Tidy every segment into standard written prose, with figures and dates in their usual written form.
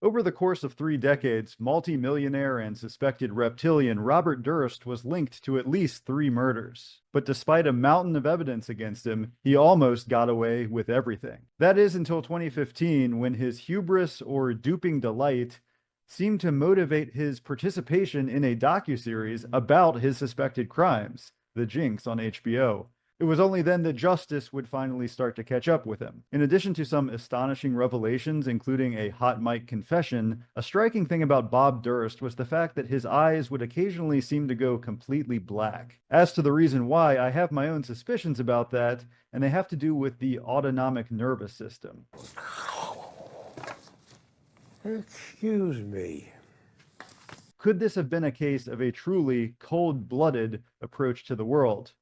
Over the course of 3 decades, multi-millionaire and suspected reptilian Robert Durst was linked to at least 3 murders. But despite a mountain of evidence against him, he almost got away with everything. That is until 2015, when his hubris or duping delight seemed to motivate his participation in a docuseries about his suspected crimes, The Jinx on HBO. It was only then that justice would finally start to catch up with him. In addition to some astonishing revelations, including a hot mic confession, a striking thing about Bob Durst was the fact that his eyes would occasionally seem to go completely black. As to the reason why, I have my own suspicions about that, and they have to do with the autonomic nervous system. Excuse me. Could this have been a case of a truly cold-blooded approach to the world?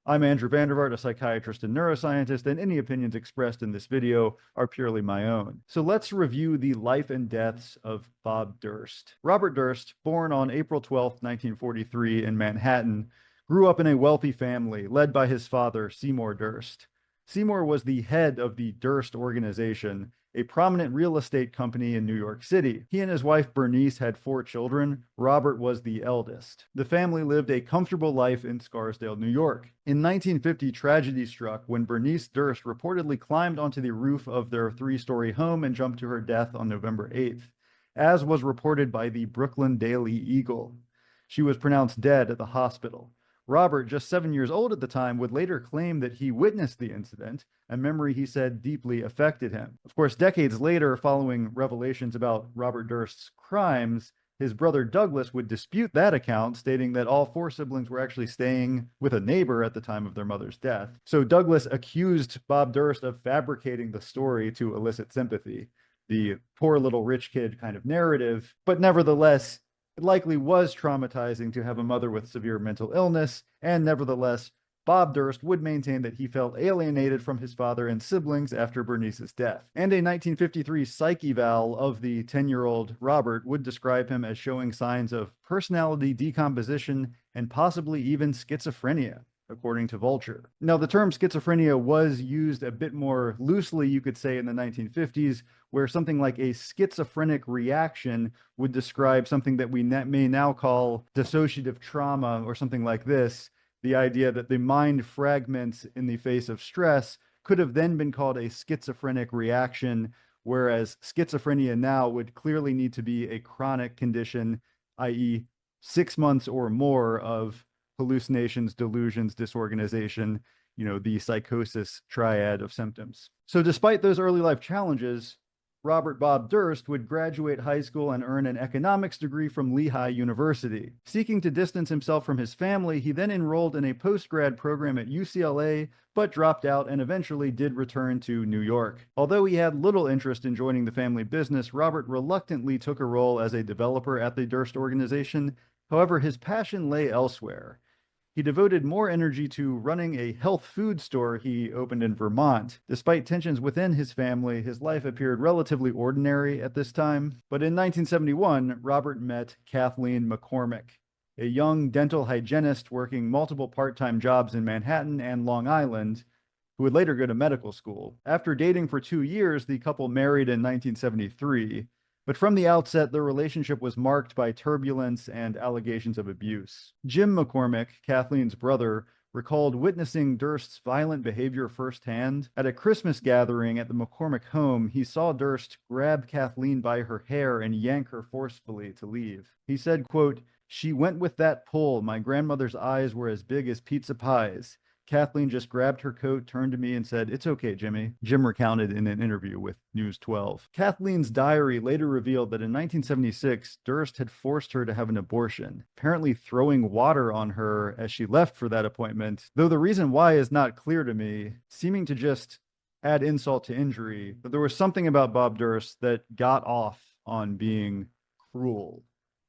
I'm Andrew Vandervaart, a psychiatrist and neuroscientist, and any opinions expressed in this video are purely my own. So let's review the life and deaths of Bob Durst. Robert Durst, born on April 12, 1943 in Manhattan, grew up in a wealthy family led by his father, Seymour Durst. Seymour was the head of the Durst Organization, a prominent real estate company in New York City. He and his wife Bernice had 4 children. Robert was the eldest. The family lived a comfortable life in Scarsdale, New York. In 1950, tragedy struck when Bernice Durst reportedly climbed onto the roof of their 3-story home and jumped to her death on November 8th, as was reported by the Brooklyn Daily Eagle. She was pronounced dead at the hospital. Robert, just 7 years old at the time, would later claim that he witnessed the incident, a memory he said deeply affected him. Of course, decades later, following revelations about Robert Durst's crimes, his brother Douglas would dispute that account, stating that all 4 siblings were actually staying with a neighbor at the time of their mother's death. So Douglas accused Bob Durst of fabricating the story to elicit sympathy, the poor little rich kid kind of narrative, but nevertheless, it likely was traumatizing to have a mother with severe mental illness, and nevertheless, Bob Durst would maintain that he felt alienated from his father and siblings after Bernice's death. And a 1953 psych eval of the 10-year-old Robert would describe him as showing signs of personality decomposition and possibly even schizophrenia, according to Vulture. Now, the term schizophrenia was used a bit more loosely, you could say, in the 1950s, where something like a schizophrenic reaction would describe something that we may now call dissociative trauma or something like this. The idea that the mind fragments in the face of stress could have then been called a schizophrenic reaction, whereas schizophrenia now would clearly need to be a chronic condition, i.e., 6 months or more of hallucinations, delusions, disorganization, the psychosis triad of symptoms. So despite those early life challenges, Robert Bob Durst would graduate high school and earn an economics degree from Lehigh University. Seeking to distance himself from his family, he then enrolled in a post-grad program at UCLA, but dropped out and eventually did return to New York. Although he had little interest in joining the family business, Robert reluctantly took a role as a developer at the Durst Organization. However, his passion lay elsewhere. He devoted more energy to running a health food store he opened in Vermont. Despite tensions within his family, his life appeared relatively ordinary at this time. But in 1971, Robert met Kathleen McCormick, a young dental hygienist working multiple part-time jobs in Manhattan and Long Island, who would later go to medical school. After dating for 2 years, the couple married in 1973. But from the outset, their relationship was marked by turbulence and allegations of abuse. Jim McCormick, Kathleen's brother, recalled witnessing Durst's violent behavior firsthand. At a Christmas gathering at the McCormick home, he saw Durst grab Kathleen by her hair and yank her forcefully to leave. He said, quote, "She went with that pull. My grandmother's eyes were as big as pizza pies. Kathleen just grabbed her coat, turned to me, and said, 'It's okay, Jimmy,'" Jim recounted in an interview with News 12. Kathleen's diary later revealed that in 1976, Durst had forced her to have an abortion, apparently throwing water on her as she left for that appointment, though the reason why is not clear to me, seeming to just add insult to injury. But there was something about Bob Durst that got off on being cruel,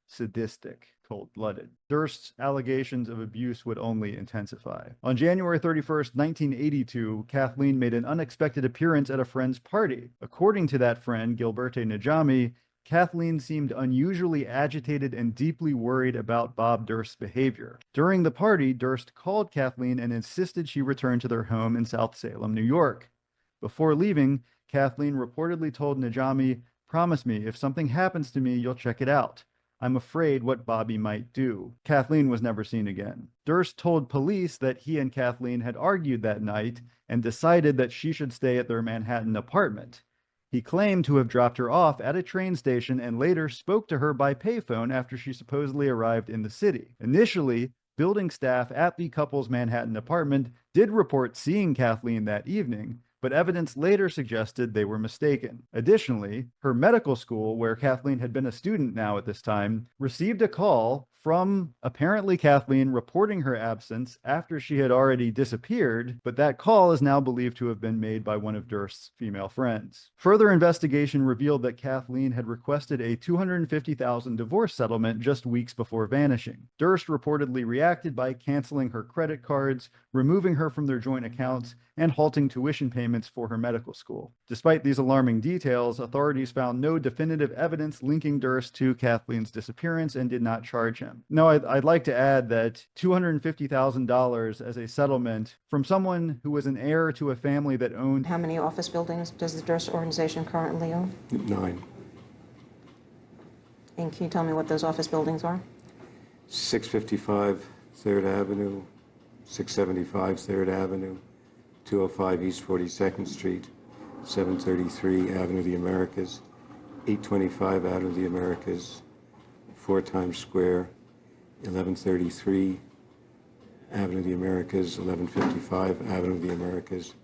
sadistic, cold-blooded. Durst's allegations of abuse would only intensify. On January 31st, 1982, Kathleen made an unexpected appearance at a friend's party. According to that friend, Gilberte Najami, Kathleen seemed unusually agitated and deeply worried about Bob Durst's behavior. During the party, Durst called Kathleen and insisted she return to their home in South Salem, New York. Before leaving, Kathleen reportedly told Najami, Promise me, if something happens to me, you'll check it out. I'm afraid what Bobby might do. Kathleen was never seen again. Durst told police that he and Kathleen had argued that night and decided that she should stay at their Manhattan apartment. He claimed to have dropped her off at a train station and later spoke to her by payphone after she supposedly arrived in the city. Initially, building staff at the couple's Manhattan apartment did report seeing Kathleen that evening, but evidence later suggested they were mistaken. Additionally, her medical school, where Kathleen had been a student now at this time, received a call from apparently Kathleen reporting her absence after she had already disappeared, but that call is now believed to have been made by one of Durst's female friends. Further investigation revealed that Kathleen had requested a $250,000 divorce settlement just weeks before vanishing. Durst reportedly reacted by canceling her credit cards, removing her from their joint accounts, and halting tuition payments for her medical school. Despite these alarming details, authorities found no definitive evidence linking Durst to Kathleen's disappearance and did not charge him. Now, I'd like to add that $250,000 as a settlement from someone who was an heir to a family that owned... How many office buildings does the Durst organization currently own? 9. And can you tell me what those office buildings are? 655 3rd Avenue, 675 3rd Avenue, 205 East 42nd Street, 733 Avenue of the Americas, 825 Avenue of the Americas, 4 Times Square, 1133 Avenue of the Americas, 1155 Avenue of the Americas.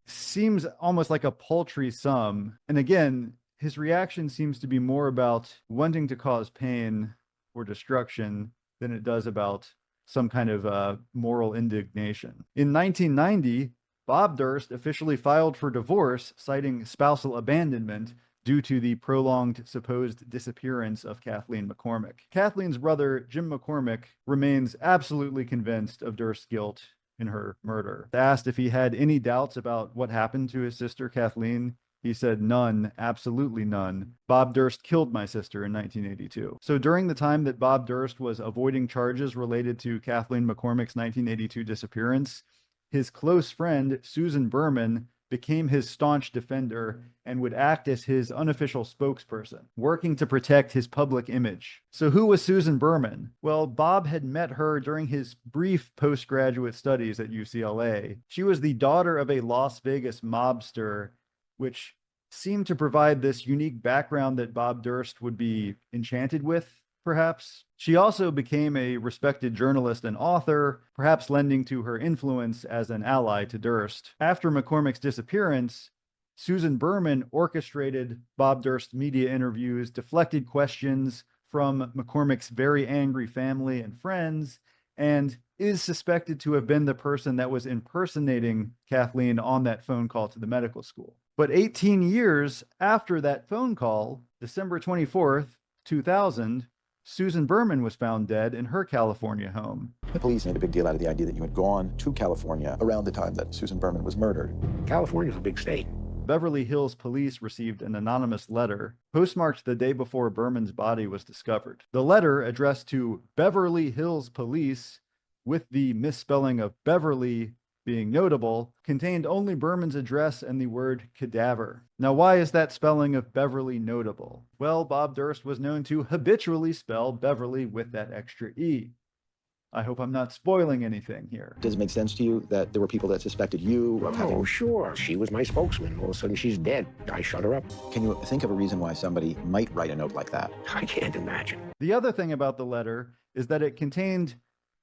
Seems almost like a paltry sum. And again, his reaction seems to be more about wanting to cause pain or destruction than it does about some kind of moral indignation. In 1990, Bob Durst officially filed for divorce, citing spousal abandonment due to the prolonged supposed disappearance of Kathleen McCormick. Kathleen's brother, Jim McCormick, remains absolutely convinced of Durst's guilt in her murder. Asked if he had any doubts about what happened to his sister Kathleen, he said, "None, absolutely none. Bob Durst killed my sister in 1982. So during the time that Bob Durst was avoiding charges related to Kathleen McCormick's 1982 disappearance, his close friend, Susan Berman, became his staunch defender and would act as his unofficial spokesperson, working to protect his public image. So who was Susan Berman? Well, Bob had met her during his brief postgraduate studies at UCLA. She was the daughter of a Las Vegas mobster, which seemed to provide this unique background that Bob Durst would be enchanted with, perhaps. She also became a respected journalist and author, perhaps lending to her influence as an ally to Durst. After McCormick's disappearance, Susan Berman orchestrated Bob Durst's media interviews, deflected questions from McCormick's very angry family and friends, and is suspected to have been the person that was impersonating Kathleen on that phone call to the medical school. But 18 years after that phone call, December 24th, 2000, Susan Berman was found dead in her California home. The police made a big deal out of the idea that you had gone to California around the time that Susan Berman was murdered. California's a big state. Beverly Hills police received an anonymous letter postmarked the day before Berman's body was discovered. The letter, addressed to Beverly Hills Police, with the misspelling of Beverly being notable, contained only Berman's address and the word cadaver. Now, why is that spelling of Beverly notable? Well, Bob Durst was known to habitually spell Beverly with that extra E. I hope I'm not spoiling anything here. Does it make sense to you that there were people that suspected you of having... Oh, sure. She was my spokesman. All of a sudden, she's dead. I shut her up. Can you think of a reason why somebody might write a note like that? I can't imagine. The other thing about the letter is that it contained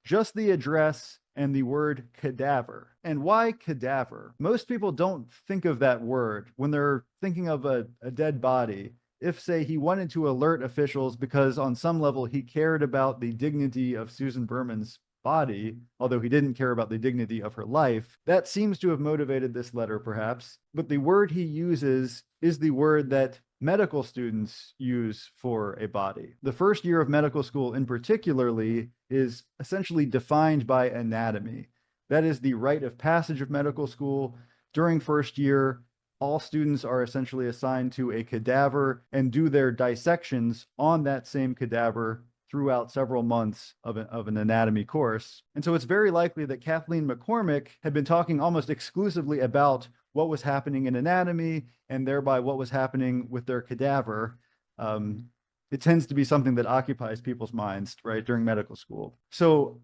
just the address and the word cadaver. And why cadaver? Most people don't think of that word when they're thinking of a dead body. If, say, he wanted to alert officials because on some level he cared about the dignity of Susan Berman's body, although he didn't care about the dignity of her life, that seems to have motivated this letter, perhaps. But the word he uses is the word that medical students use for a body. The first year of medical school in particularly is essentially defined by anatomy. That is the rite of passage of medical school. During first year, all students are essentially assigned to a cadaver and do their dissections on that same cadaver throughout several months of an anatomy course. And so it's very likely that Kathleen McCormick had been talking almost exclusively about what was happening in anatomy and thereby what was happening with their cadaver. It tends to be something that occupies people's minds, right, during medical school. So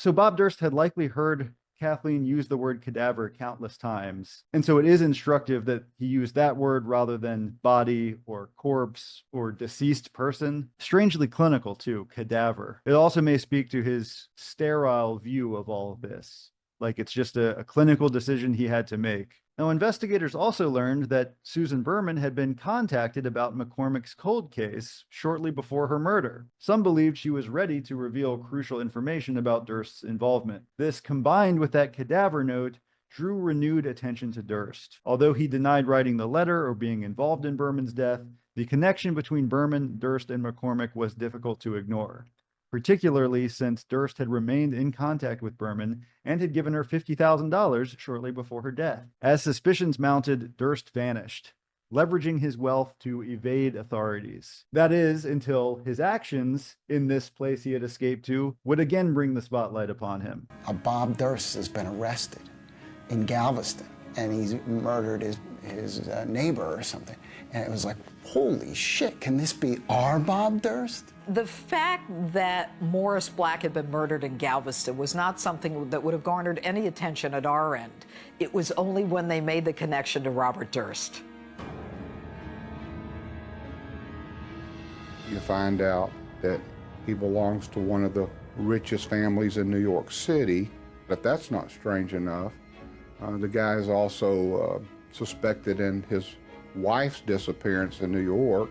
Bob Durst had likely heard Kathleen use the word cadaver countless times. And so it is instructive that he used that word rather than body or corpse or deceased person. Strangely clinical too, cadaver. It also may speak to his sterile view of all of this. Like it's just a clinical decision he had to make. Now, investigators also learned that Susan Berman had been contacted about McCormick's cold case shortly before her murder. Some believed she was ready to reveal crucial information about Durst's involvement. This, combined with that cadaver note, drew renewed attention to Durst. Although he denied writing the letter or being involved in Berman's death, the connection between Berman, Durst, and McCormick was difficult to ignore, particularly since Durst had remained in contact with Berman and had given her $50,000 shortly before her death. As suspicions mounted, Durst vanished, leveraging his wealth to evade authorities. That is, until his actions in this place he had escaped to would again bring the spotlight upon him. Bob Durst has been arrested in Galveston, and he's murdered his neighbor or something. And it was like, holy shit, can this be our Bob Durst? The fact that Morris Black had been murdered in Galveston was not something that would have garnered any attention at our end. It was only when they made the connection to Robert Durst. You find out that he belongs to one of the richest families in New York City. But that's not strange enough. The guy is also suspected in his wife's disappearance in New York.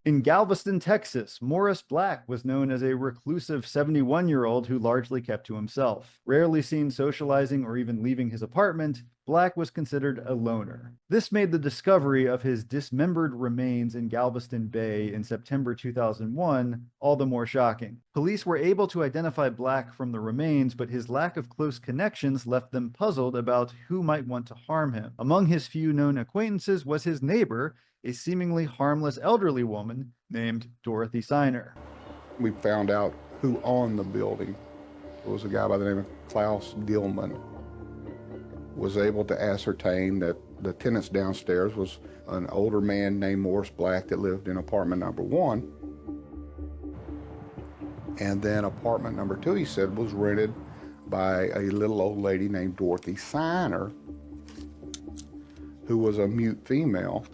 In Galveston, Texas, Morris Black was known as a reclusive 71-year-old who largely kept to himself. Rarely seen socializing or even leaving his apartment, Black was considered a loner. This made the discovery of his dismembered remains in Galveston Bay in September 2001 all the more shocking. Police were able to identify Black from the remains, but his lack of close connections left them puzzled about who might want to harm him. Among his few known acquaintances was his neighbor, a seemingly harmless elderly woman named Dorothy Siner. We found out who owned the building. It was a guy by the name of Klaus Gilman. Was able to ascertain that the tenants downstairs was an older man named Morris Black that lived in apartment number 1. And then apartment number 2, he said, was rented by a little old lady named Dorothy Siner, who was a mute female.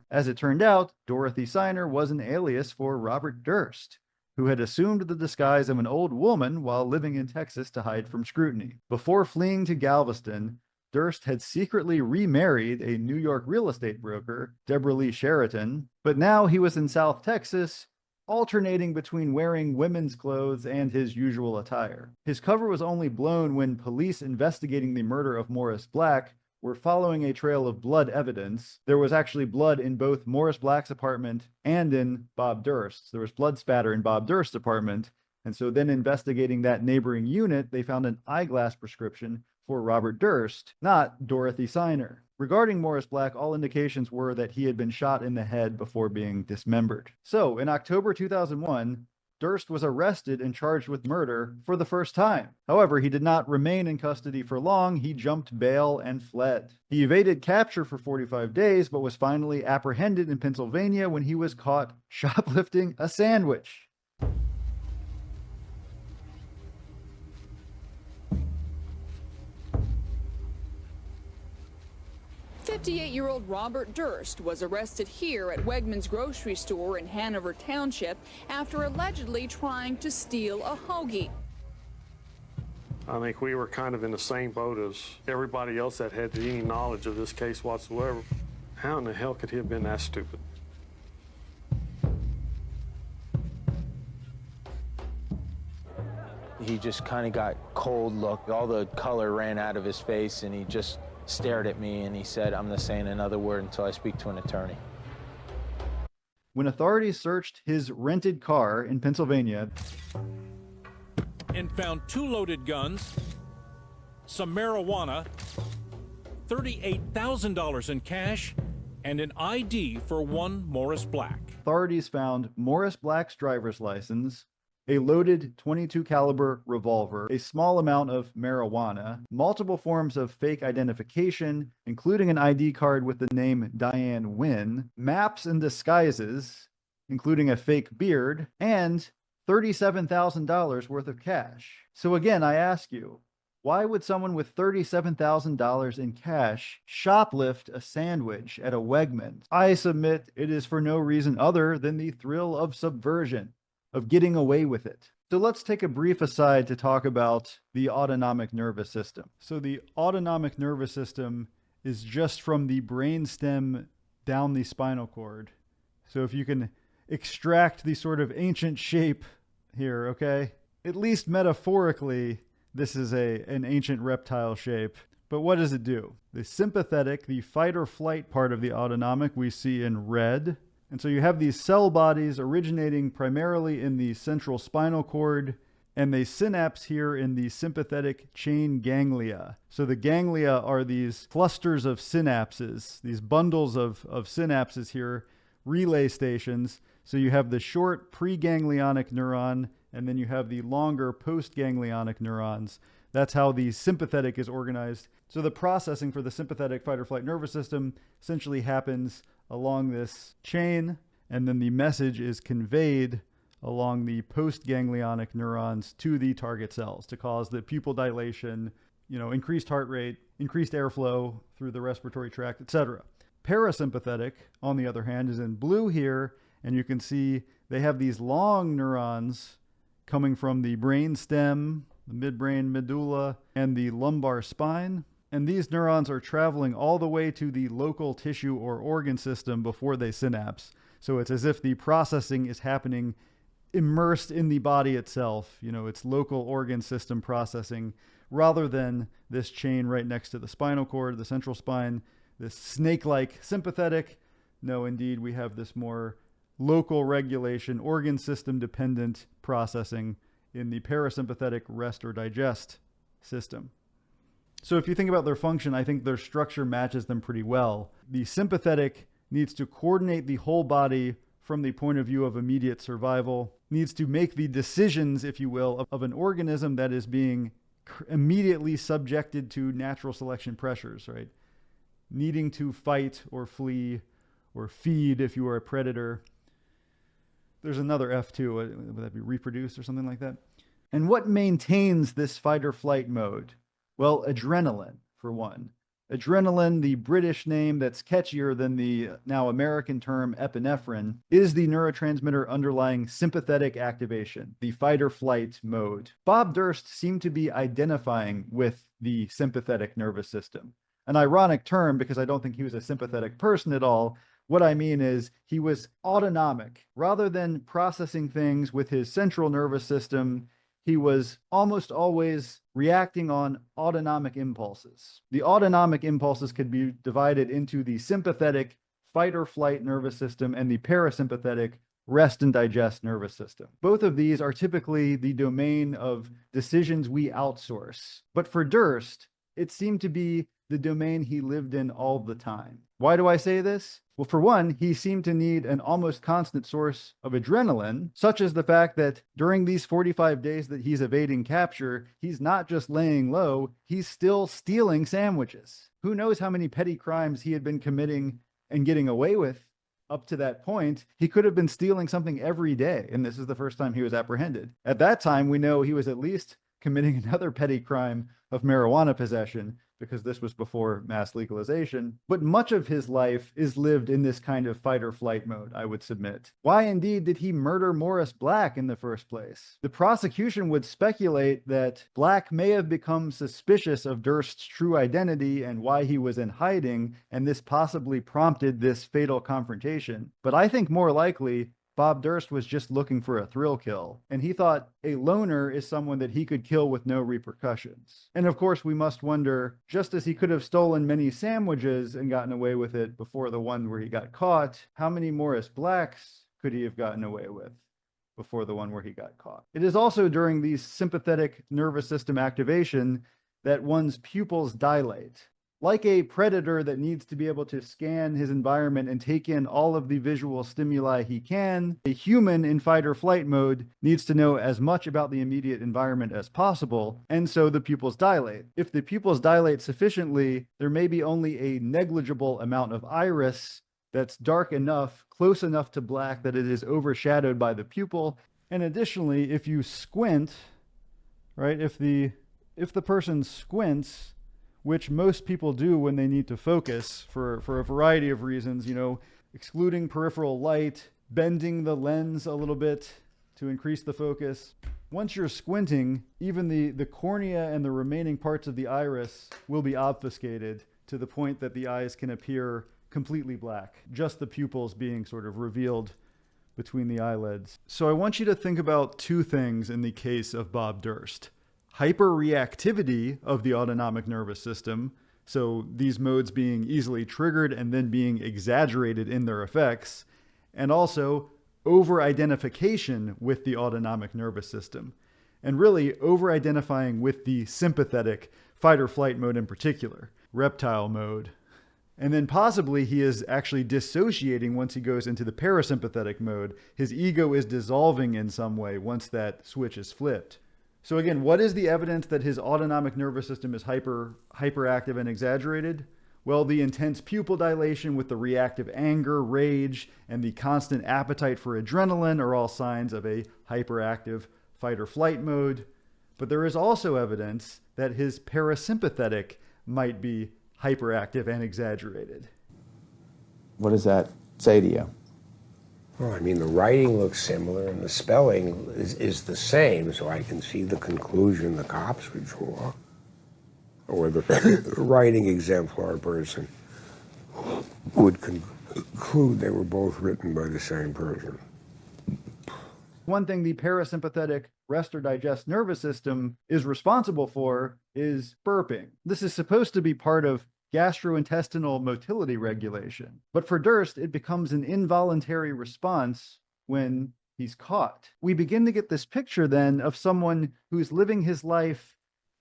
As it turned out, Dorothy Siner was an alias for Robert Durst, who had assumed the disguise of an old woman while living in Texas to hide from scrutiny. Before fleeing to Galveston, Durst had secretly remarried a New York real estate broker, Deborah Lee Sheraton, but now he was in South Texas, alternating between wearing women's clothes and his usual attire. His cover was only blown when police investigating the murder of Morris Black were following a trail of blood evidence. There was actually blood in both Morris Black's apartment and in Bob Durst's. There was blood spatter in Bob Durst's apartment. And so then investigating that neighboring unit, they found an eyeglass prescription for Robert Durst, not Dorothy Siner. Regarding Morris Black, all indications were that he had been shot in the head before being dismembered. So in October 2001, Durst was arrested and charged with murder for the first time. However, he did not remain in custody for long. He jumped bail and fled. He evaded capture for 45 days, but was finally apprehended in Pennsylvania when he was caught shoplifting a sandwich. 58-year-old Robert Durst was arrested here at Wegmans grocery store in Hanover Township after allegedly trying to steal a hoagie. I think we were kind of in the same boat as everybody else that had any knowledge of this case whatsoever. How in the hell could he have been that stupid? He just kind of got cold look. All the color ran out of his face, and he just stared at me, and he said, "I'm not saying another word until I speak to an attorney." When authorities searched his rented car in Pennsylvania and found 2 loaded guns, some marijuana, $38,000 in cash, and an ID for one Morris Black. Authorities found Morris Black's driver's license, a loaded .22 caliber revolver, a small amount of marijuana, multiple forms of fake identification, including an ID card with the name Diane Wynn, maps and disguises, including a fake beard, and $37,000 worth of cash. So again, I ask you, why would someone with $37,000 in cash shoplift a sandwich at a Wegmans? I submit it is for no reason other than the thrill of subversion, of getting away with it. So let's take a brief aside to talk about the autonomic nervous system. So the autonomic nervous system is just from the brainstem down the spinal cord. So if you can extract the sort of ancient shape here, okay? At least metaphorically, this is an ancient reptile shape. But what does it do? The sympathetic, the fight or flight part of the autonomic we see in red. And so you have these cell bodies originating primarily in the central spinal cord, and they synapse here in the sympathetic chain ganglia. So the ganglia are these clusters of synapses, these bundles of synapses here, relay stations. So you have the short preganglionic neuron, and then you have the longer postganglionic neurons. That's how the sympathetic is organized. So the processing for the sympathetic fight or flight nervous system essentially happens along this chain, and then the message is conveyed along the postganglionic neurons to the target cells to cause the pupil dilation, increased heart rate, increased airflow through the respiratory tract, etc. Parasympathetic, on the other hand, is in blue here, and you can see they have these long neurons coming from the brain stem, the midbrain medulla, and the lumbar spine. And these neurons are traveling all the way to the local tissue or organ system before they synapse. So it's as if the processing is happening immersed in the body itself, it's local organ system processing, rather than this chain right next to the spinal cord, the central spine, this snake-like sympathetic. No, indeed, we have this more local regulation, organ system dependent processing in the parasympathetic rest or digest system. So if you think about their function, I think their structure matches them pretty well. The sympathetic needs to coordinate the whole body from the point of view of immediate survival, needs to make the decisions, if you will, of an organism that is being immediately subjected to natural selection pressures, right? Needing to fight or flee or feed if you are a predator. There's another F too. Would that be reproduce or something like that? And what maintains this fight or flight mode? Well, adrenaline, for one. Adrenaline, the British name that's catchier than the now American term epinephrine, is the neurotransmitter underlying sympathetic activation, the fight or flight mode. Bob Durst seemed to be identifying with the sympathetic nervous system. An ironic term because I don't think he was a sympathetic person at all. What I mean is he was autonomic. Rather than processing things with his central nervous system, he was almost always reacting on autonomic impulses. The autonomic impulses could be divided into the sympathetic fight or flight nervous system and the parasympathetic rest and digest nervous system. Both of these are typically the domain of decisions we outsource. But for Durst, it seemed to be the domain he lived in all the time. Why do I say this? Well, for one, he seemed to need an almost constant source of adrenaline, such as the fact that during these 45 days that he's evading capture, he's not just laying low, he's still stealing sandwiches. Who knows how many petty crimes he had been committing and getting away with up to that point. He could have been stealing something every day, and this is the first time he was apprehended. At that time, we know he was at least committing another petty crime of marijuana possession, because this was before mass legalization. But much of his life is lived in this kind of fight or flight mode, I would submit. Why indeed did he murder Morris Black in the first place? The prosecution would speculate that Black may have become suspicious of Durst's true identity and why he was in hiding, and this possibly prompted this fatal confrontation. But I think more likely, Bob Durst was just looking for a thrill kill, and he thought a loner is someone that he could kill with no repercussions. And of course, we must wonder, just as he could have stolen many sandwiches and gotten away with it before the one where he got caught, how many Morris Blacks could he have gotten away with before the one where he got caught? It is also during the sympathetic nervous system activation that one's pupils dilate. Like a predator that needs to be able to scan his environment and take in all of the visual stimuli he can, a human in fight or flight mode needs to know as much about the immediate environment as possible, and so the pupils dilate. If the pupils dilate sufficiently, there may be only a negligible amount of iris that's dark enough, close enough to black that it is overshadowed by the pupil. And additionally, if you squint, right, if the person squints, which most people do when they need to focus for a variety of reasons, excluding peripheral light, bending the lens a little bit to increase the focus. Once you're squinting, even the cornea and the remaining parts of the iris will be obfuscated to the point that the eyes can appear completely black, just the pupils being sort of revealed between the eyelids. So I want you to think about two things in the case of Bob Durst. Hyperreactivity of the autonomic nervous system, so these modes being easily triggered and then being exaggerated in their effects, and also over-identification with the autonomic nervous system, and really over-identifying with the sympathetic fight or flight mode in particular, reptile mode. And then possibly he is actually dissociating once he goes into the parasympathetic mode. His ego is dissolving in some way once that switch is flipped. So again, what is the evidence that his autonomic nervous system is hyperactive and exaggerated? Well, the intense pupil dilation with the reactive anger, rage, and the constant appetite for adrenaline are all signs of a hyperactive fight or flight mode. But there is also evidence that his parasympathetic might be hyperactive and exaggerated. What does that say to you? Well, I mean, the writing looks similar and the spelling is the same, so I can see the conclusion the cops would draw, or the writing exemplar person would conclude they were both written by the same person. One thing the parasympathetic rest or digest nervous system is responsible for is burping. This is supposed to be part of gastrointestinal motility regulation. But for Durst, it becomes an involuntary response when he's caught. We begin to get this picture then of someone who's living his life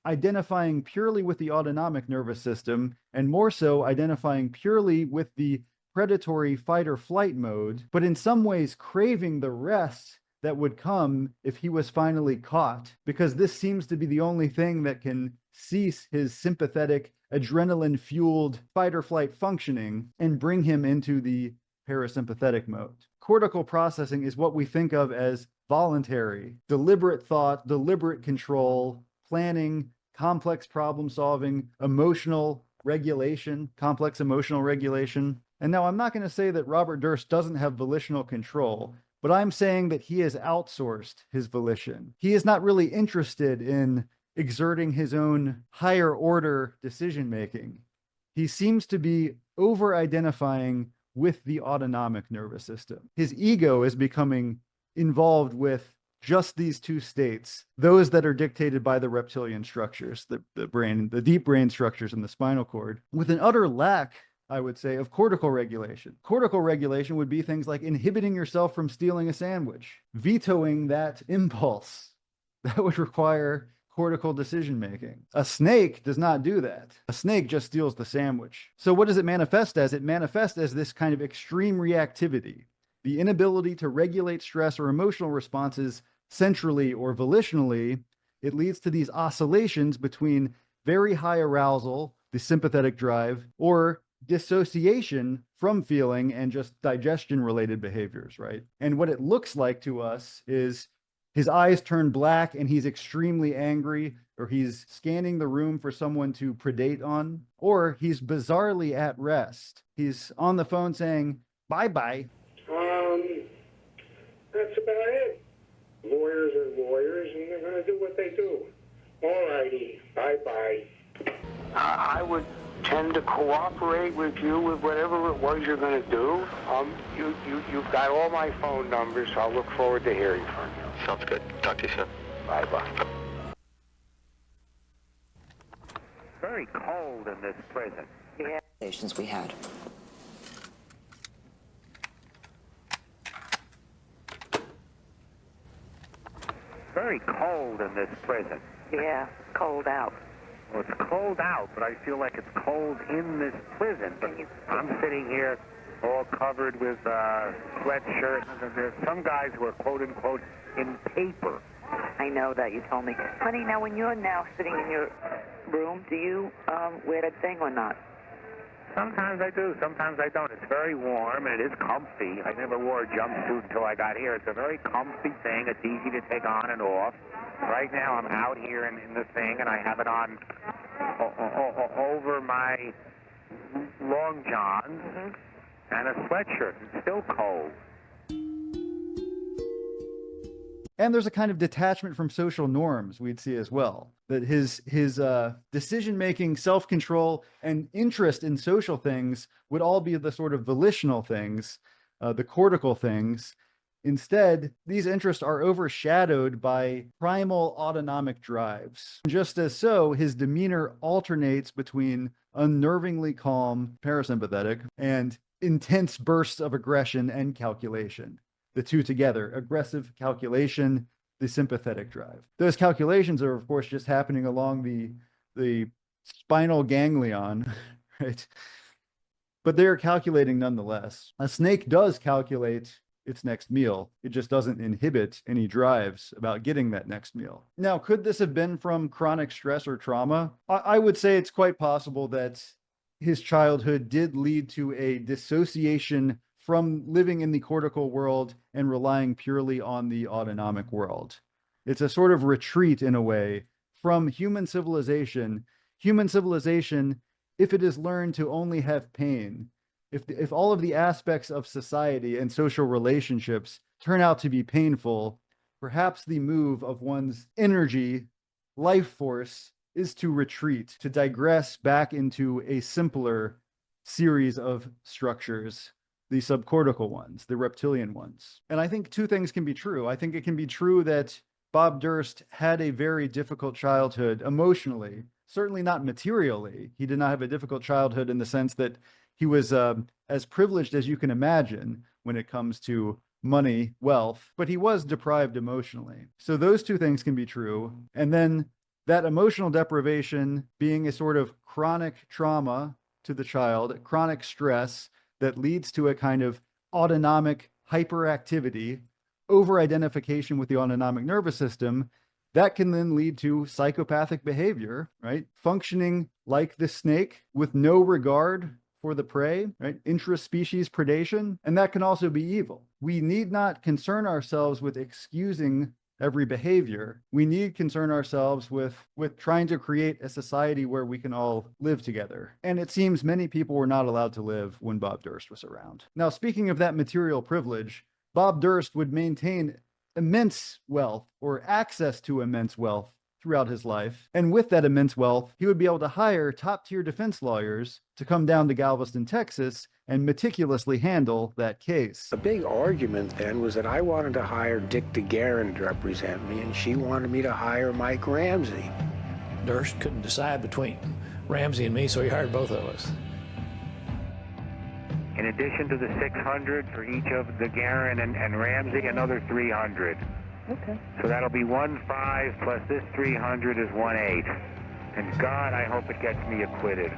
identifying purely with the autonomic nervous system, and more so identifying purely with the predatory fight or flight mode, but in some ways craving the rest that would come if he was finally caught, because this seems to be the only thing that can cease his sympathetic, adrenaline-fueled fight or flight functioning and bring him into the parasympathetic mode. Cortical processing is what we think of as voluntary, deliberate thought, deliberate control, planning, complex problem solving, emotional regulation, complex emotional regulation. And now I'm not going to say that Robert Durst doesn't have volitional control, but I'm saying that he has outsourced his volition. He is not really interested in exerting his own higher order decision making. He seems to be over-identifying with the autonomic nervous system. His ego is becoming involved with just these two states, those that are dictated by the reptilian structures, the brain, the deep brain structures in the spinal cord, with an utter lack, I would say, of cortical regulation. Cortical regulation would be things like inhibiting yourself from stealing a sandwich, vetoing that impulse. That would require cortical decision making. A snake does not do that. A snake just steals the sandwich. So what does it manifest as? It manifests as this kind of extreme reactivity, the inability to regulate stress or emotional responses centrally or volitionally. It leads to these oscillations between very high arousal, the sympathetic drive, or dissociation from feeling and just digestion related behaviors, right? And what it looks like to us is his eyes turn black and he's extremely angry, or he's scanning the room for someone to predate on, or he's bizarrely at rest. He's on the phone saying, bye-bye. That's about it. Lawyers are lawyers and they're going to do what they do. All righty, bye-bye. I would tend to cooperate with you with whatever it was you're going to do. You've got all my phone numbers, so I'll look forward to hearing from you. Sounds good. Talk to you soon. Bye-bye. Very cold in this prison. Yeah. Stations we had. Very cold in this prison. Yeah, cold out. Well, it's cold out, but I feel like it's cold in this prison. But I'm sitting here all covered with sweatshirt. There's some guys who are quote-unquote in paper. I know that you told me. Honey, now when you're now sitting in your room, do you wear that thing or not? Sometimes I do, sometimes I don't. It's very warm and it is comfy. I never wore a jumpsuit until I got here. It's a very comfy thing. It's easy to take on and off. Right now I'm out here in the thing and I have it on over my long johns and a sweatshirt. It's still cold. And there's a kind of detachment from social norms we'd see as well. That his decision-making, self-control, and interest in social things would all be the sort of volitional things, the cortical things. Instead, these interests are overshadowed by primal autonomic drives. Just as so, his demeanor alternates between unnervingly calm, parasympathetic, and intense bursts of aggression and calculation. The two together, aggressive calculation, the sympathetic drive. Those calculations are, of course, just happening along the spinal ganglion, right? But they're calculating nonetheless. A snake does calculate its next meal. It just doesn't inhibit any drives about getting that next meal. Now, could this have been from chronic stress or trauma? I would say it's quite possible that his childhood did lead to a dissociation from living in the cortical world and relying purely on the autonomic world. It's a sort of retreat, in a way, from human civilization. Human civilization, if it is learned to only have pain, if all of the aspects of society and social relationships turn out to be painful, perhaps the move of one's energy, life force, is to retreat, to digress back into a simpler series of structures, the subcortical ones, the reptilian ones. And I think two things can be true. I think it can be true that Bob Durst had a very difficult childhood emotionally, certainly not materially. He did not have a difficult childhood in the sense that he was as privileged as you can imagine when it comes to money, wealth, but he was deprived emotionally. So those two things can be true. And then that emotional deprivation being a sort of chronic trauma to the child, chronic stress that leads to a kind of autonomic hyperactivity, over-identification with the autonomic nervous system, that can then lead to psychopathic behavior, right? Functioning like the snake with no regard for the prey, right? Intraspecies predation, and that can also be evil. We need not concern ourselves with excusing every behavior. We need concern ourselves with trying to create a society where we can all live together. And it seems many people were not allowed to live when Bob Durst was around. Now, speaking of that material privilege, Bob Durst would maintain immense wealth or access to immense wealth throughout his life. And with that immense wealth, he would be able to hire top-tier defense lawyers to come down to Galveston, Texas, and meticulously handle that case. The big argument then was that I wanted to hire Dick DeGuerin to represent me, and she wanted me to hire Mike Ramsey. Durst couldn't decide between Ramsey and me, so he hired both of us. In addition to the 600 for each of DeGuerin and Ramsey, another 300. Okay. So that'll be 1.5 plus this 300 is 1.8. And God, I hope it gets me acquitted.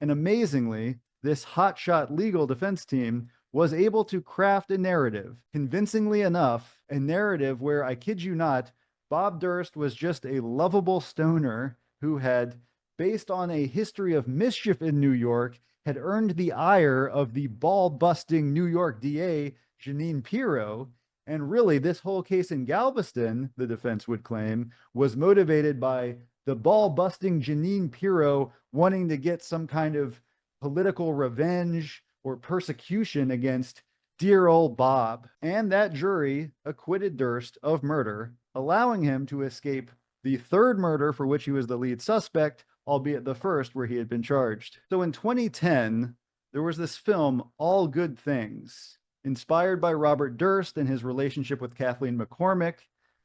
And amazingly, this hotshot legal defense team was able to craft a narrative, convincingly enough, a narrative where, I kid you not, Bob Durst was just a lovable stoner who had, based on a history of mischief in New York, had earned the ire of the ball-busting New York DA, Jeanine Pirro. And really, this whole case in Galveston, the defense would claim, was motivated by the ball-busting Jeanine Pirro wanting to get some kind of political revenge or persecution against dear old Bob. And that jury acquitted Durst of murder, allowing him to escape the third murder for which he was the lead suspect, albeit the first where he had been charged. So in 2010, there was this film, All Good Things, inspired by Robert Durst and his relationship with Kathleen McCormick,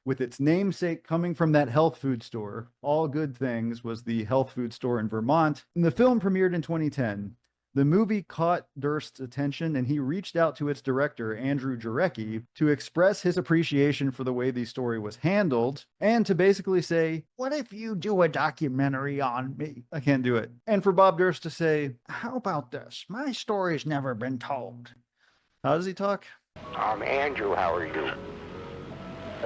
with its namesake coming from that health food store. All Good Things was the health food store in Vermont. And the film premiered in 2010. The movie caught Durst's attention, and he reached out to its director, Andrew Jarecki, to express his appreciation for the way the story was handled, and to basically say, "What if you do a documentary on me?" I can't do it. And for Bob Durst to say, "How about this? My story's never been told." How does he talk? Andrew, how are you?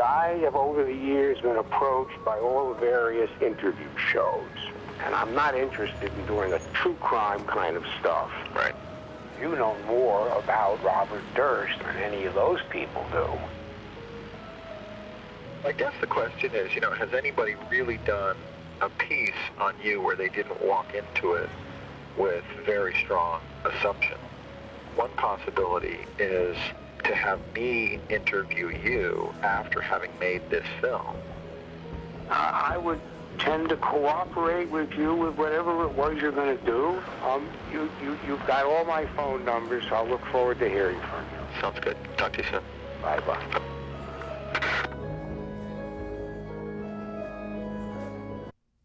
I have over the years been approached by all the various interview shows, and I'm not interested in doing a true crime kind of stuff. Right. You know more about Robert Durst than any of those people do. I guess the question is, has anybody really done a piece on you where they didn't walk into it with very strong assumptions? One possibility is to have me interview you after having made this film. I would tend to cooperate with you with whatever it was you're going to do. You've got all my phone numbers, so I'll look forward to hearing from you. Sounds good. Talk to you soon. Bye-bye.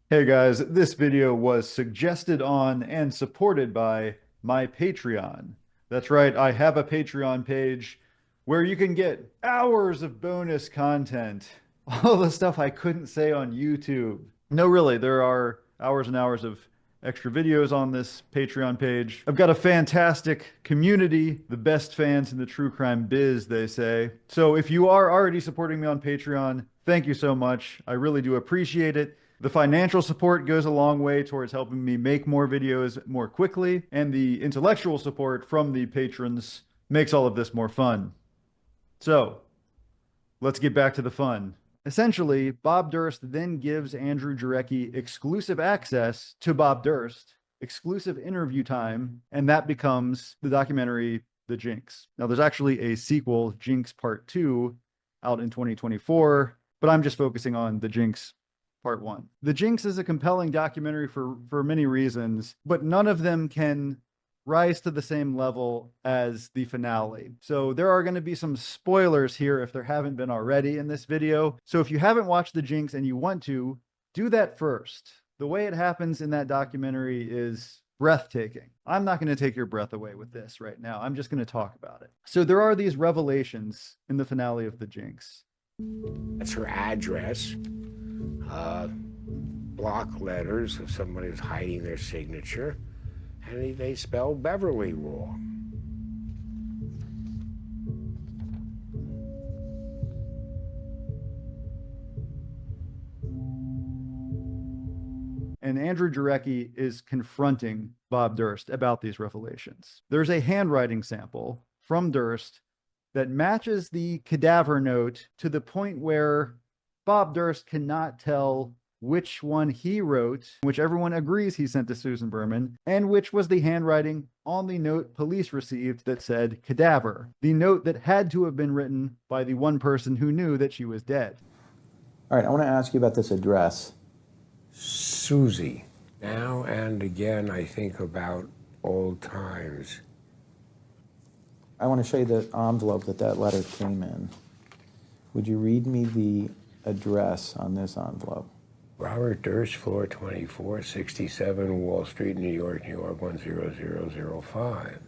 Hey guys, this video was suggested on and supported by my Patreon. That's right, I have a Patreon page where you can get hours of bonus content. All the stuff I couldn't say on YouTube. No, really, there are hours and hours of extra videos on this Patreon page. I've got a fantastic community, the best fans in the true crime biz, they say. So if you are already supporting me on Patreon, thank you so much. I really do appreciate it. The financial support goes a long way towards helping me make more videos more quickly, and the intellectual support from the patrons makes all of this more fun. So, let's get back to the fun. Essentially, Bob Durst then gives Andrew Jarecki exclusive access to Bob Durst, exclusive interview time, and that becomes the documentary The Jinx. Now, there's actually a sequel, Jinx Part 2, out in 2024, but I'm just focusing on The Jinx Part 1. The Jinx is a compelling documentary for many reasons, but none of them can rise to the same level as the finale. So there are going to be some spoilers here if there haven't been already in this video. So if you haven't watched The Jinx and you want to, do that first. The way it happens in that documentary is breathtaking. I'm not going to take your breath away with this right now. I'm just going to talk about it. So there are these revelations in the finale of The Jinx. That's her address. Block letters if somebody was hiding their signature. And they spelled Beverly wrong. And Andrew Jarecki is confronting Bob Durst about these revelations. There's a handwriting sample from Durst that matches the cadaver note to the point where Bob Durst cannot tell which one he wrote, which everyone agrees he sent to Susan Berman, and which was the handwriting on the note police received that said cadaver, the note that had to have been written by the one person who knew that she was dead. All right, I want to ask you about this address. Susie. Now and again, I think about old times. I want to show you the envelope that letter came in. Would you read me the address on this envelope? Robert Durst, floor 24, 67 Wall Street, New York, 10005.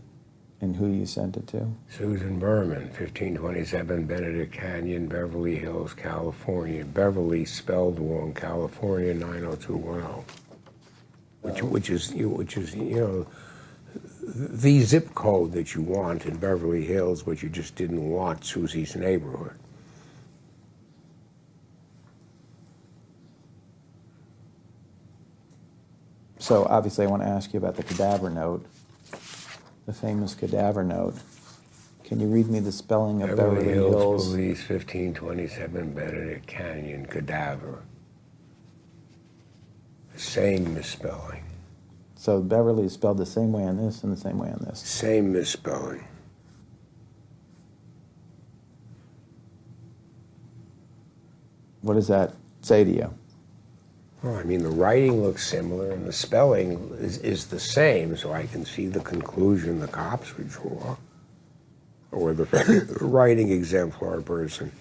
And who you sent it to? Susan Berman, 1527 Benedict Canyon, Beverly Hills, California. Beverly spelled wrong, California 90210. Which is the zip code that you want in Beverly Hills, but you just didn't want Susie's neighborhood. So obviously I want to ask you about the cadaver note, the famous cadaver note. Can you read me the spelling of Beverly Hills? Police, 1527 Benedict Canyon, cadaver. Same misspelling. So Beverly is spelled the same way on this and the same way on this. Same misspelling. What does that say to you? Well, I mean, the writing looks similar and the spelling is the same, so I can see the conclusion the cops would draw, or the writing exemplar person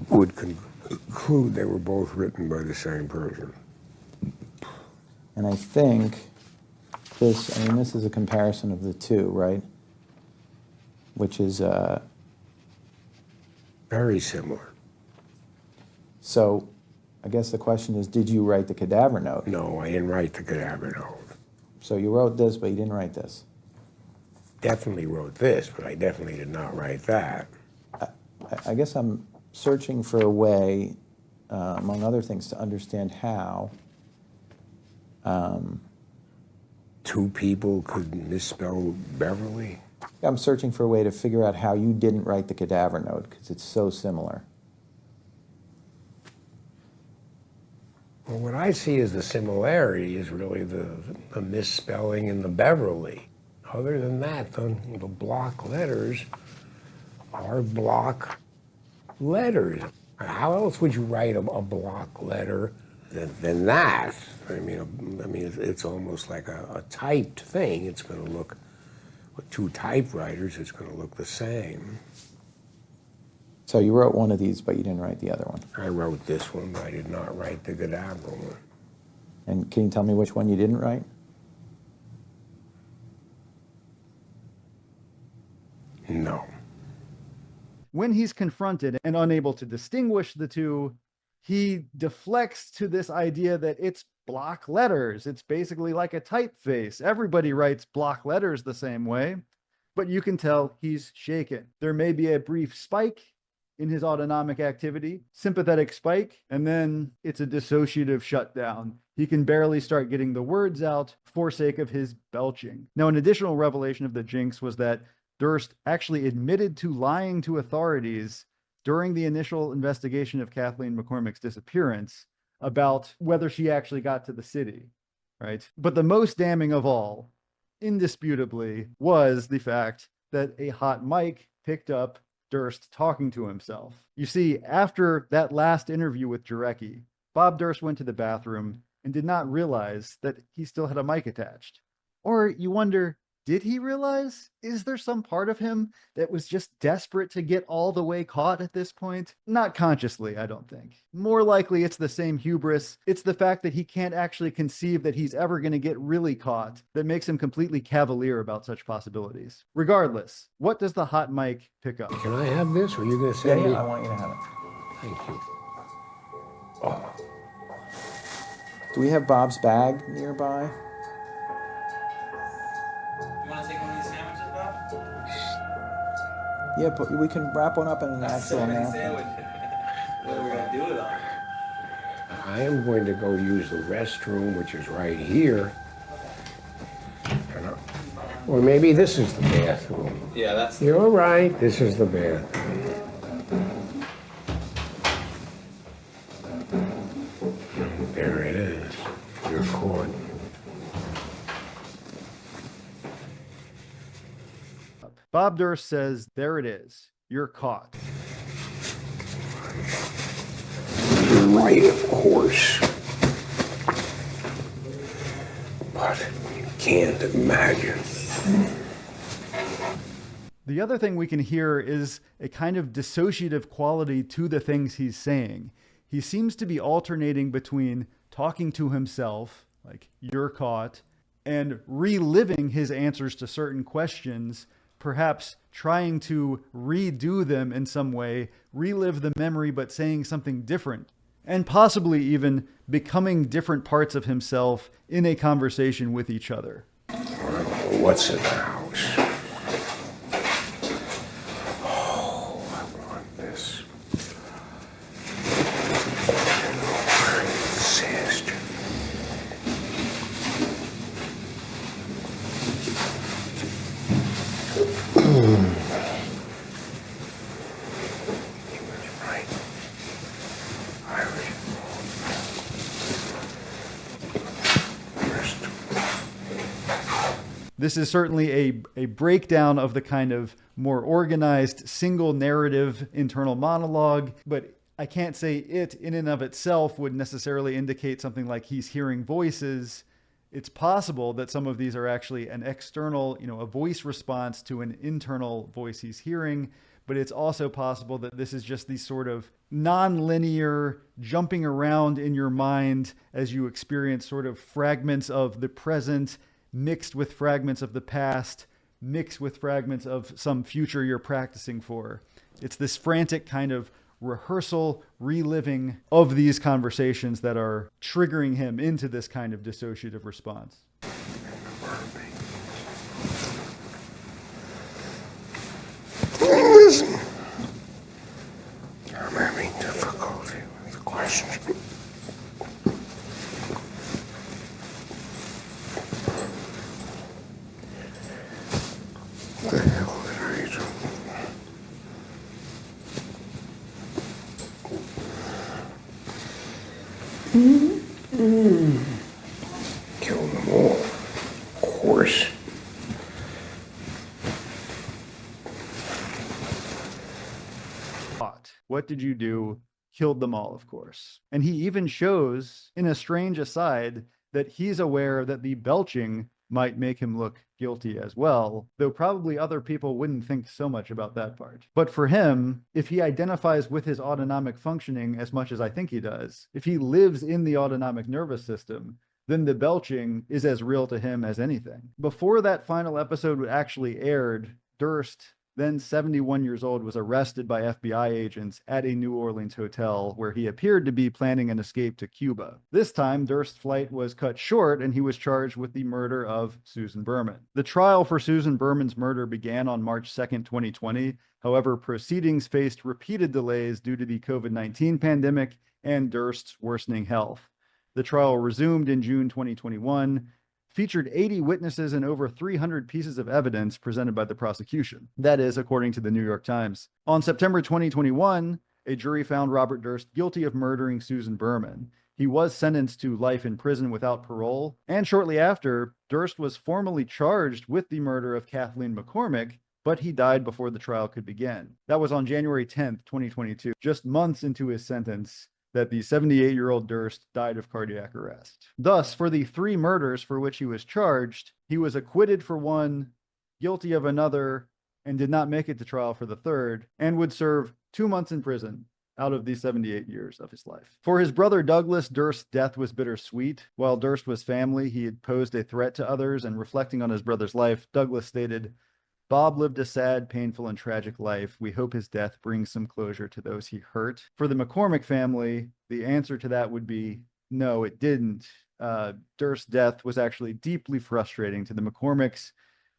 would conclude they were both written by the same person. And I think this, I mean, this is a comparison of the two, right? Which is, Very similar. so I guess the question is, did you write the cadaver note? No, I didn't write the cadaver note. So you wrote this, but you didn't write this? Definitely wrote this, but I definitely did not write that. I guess I'm searching for a way, among other things, to understand how Two people could misspell Beverly? I'm searching for a way to figure out how you didn't write the cadaver note, because it's so similar. Well, what I see as the similarity is really the misspelling in the Beverly. Other than that, the block letters are block letters. How else would you write a block letter than that? I mean, it's almost like a typed thing. It's going to look, with two typewriters, it's going to look the same. So you wrote one of these, but you didn't write the other one. I wrote this one, but I did not write the cadaver one. And can you tell me which one you didn't write? No. When he's confronted and unable to distinguish the two, he deflects to this idea that it's block letters. It's basically like a typeface. Everybody writes block letters the same way, but you can tell he's shaken. There may be a brief spike in his autonomic activity, sympathetic spike, and then it's a dissociative shutdown. He can barely start getting the words out for sake of his belching. Now, an additional revelation of the Jinx was that Durst actually admitted to lying to authorities during the initial investigation of Kathleen McCormick's disappearance about whether she actually got to the city, right? But the most damning of all, indisputably, was the fact that a hot mic picked up Durst talking to himself. You see, after that last interview with Jarecki, Bob Durst went to the bathroom and did not realize that he still had a mic attached. Or you wonder, did he realize? Is there some part of him that was just desperate to get all the way caught at this point? Not consciously, I don't think. More likely it's the same hubris. It's the fact that he can't actually conceive that he's ever going to get really caught that makes him completely cavalier about such possibilities. Regardless, what does the hot mic pick up? Can I have this, or are you going to send me? Yeah, I want you to have it. Thank you. Oh. Do we have Bob's bag nearby? You want to take one of these sandwiches, Bob? Yeah, but we can wrap one up in an actual napkin. What are we going to do with them? I am going to go use the restroom, which is right here. Or maybe this is the bathroom. Yeah, that's... You're right, this is the bathroom. There it is. You're caught. Bob Durst says, there it is. You're caught. You're right, of course. But you can't imagine. The other thing we can hear is a kind of dissociative quality to the things he's saying. He seems to be alternating between talking to himself, like, you're caught, and reliving his answers to certain questions, perhaps trying to redo them in some way, relive the memory, but saying something different, and possibly even becoming different parts of himself in a conversation with each other. What's in the house? Oh, I want this. Disaster. This is certainly a breakdown of the kind of more organized single narrative internal monologue, but I can't say it in and of itself would necessarily indicate something like he's hearing voices. It's possible that some of these are actually an external, a voice response to an internal voice he's hearing, but it's also possible that this is just these sort of non-linear jumping around in your mind as you experience sort of fragments of the present mixed with fragments of the past, mixed with fragments of some future you're practicing for. It's this frantic kind of rehearsal, reliving of these conversations that are triggering him into this kind of dissociative response. I'm having difficulty with the questions. What the hell did I do? Kill them all, of course. What did you do? Killed them all, of course. And he even shows, in a strange aside, that he's aware that the belching might make him look guilty as well, though probably other people wouldn't think so much about that part. But for him, if he identifies with his autonomic functioning as much as I think he does, if he lives in the autonomic nervous system, then the belching is as real to him as anything. Before that final episode actually aired, Durst, then 71 years old, was arrested by FBI agents at a New Orleans hotel where he appeared to be planning an escape to Cuba. This time, Durst's flight was cut short and he was charged with the murder of Susan Berman. The trial for Susan Berman's murder began on March 2nd, 2020. However, proceedings faced repeated delays due to the COVID-19 pandemic and Durst's worsening health. The trial resumed in June 2021, featured 80 witnesses and over 300 pieces of evidence presented by the prosecution. That is, according to the New York Times. On September 2021, a jury found Robert Durst guilty of murdering Susan Berman. He was sentenced to life in prison without parole, and shortly after, Durst was formally charged with the murder of Kathleen McCormick, but he died before the trial could begin. That was on January 10th, 2022, just months into his sentence, that the 78-year-old Durst died of cardiac arrest. Thus, for the 3 murders for which he was charged, he was acquitted for one, guilty of another, and did not make it to trial for the third, and would serve 2 months in prison out of the 78 years of his life. For his brother Douglas, Durst's death was bittersweet. While Durst was family, he had posed a threat to others, and reflecting on his brother's life, Douglas stated, "Bob lived a sad, painful, and tragic life. We hope his death brings some closure to those he hurt." For the McCormick family, the answer to that would be no, it didn't. Durst's death was actually deeply frustrating to the McCormicks,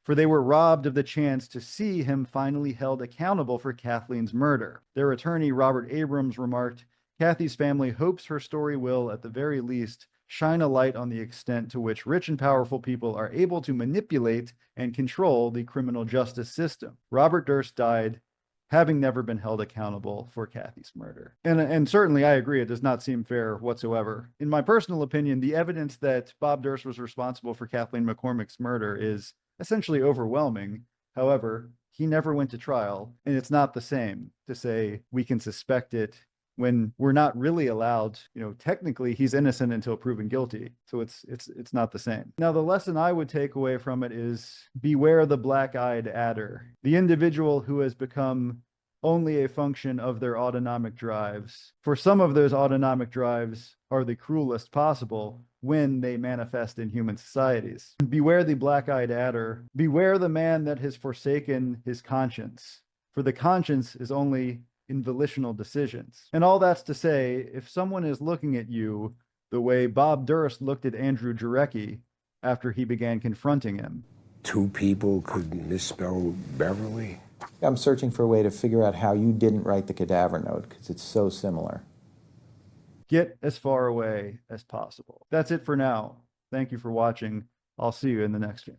for they were robbed of the chance to see him finally held accountable for Kathleen's murder. Their attorney, Robert Abrams, remarked, "Kathie's family hopes her story will, at the very least, shine a light on the extent to which rich and powerful people are able to manipulate and control the criminal justice system." Robert Durst died having never been held accountable for Kathie's murder. And certainly I agree, it does not seem fair whatsoever. In my personal opinion, the evidence that Bob Durst was responsible for Kathleen McCormick's murder is essentially overwhelming. However, he never went to trial, and it's not the same to say we can suspect it when we're not really allowed. Technically he's innocent until proven guilty. So it's not the same. Now, the lesson I would take away from it is beware the black-eyed adder, the individual who has become only a function of their autonomic drives. For some of those autonomic drives are the cruelest possible when they manifest in human societies. Beware the black-eyed adder. Beware the man that has forsaken his conscience, for the conscience is only in volitional decisions. And all that's to say, if someone is looking at you the way Bob Durst looked at Andrew Jarecki after he began confronting him. 2 people could misspell Beverly? I'm searching for a way to figure out how you didn't write the cadaver note, because it's so similar. Get as far away as possible. That's it for now. Thank you for watching. I'll see you in the next one.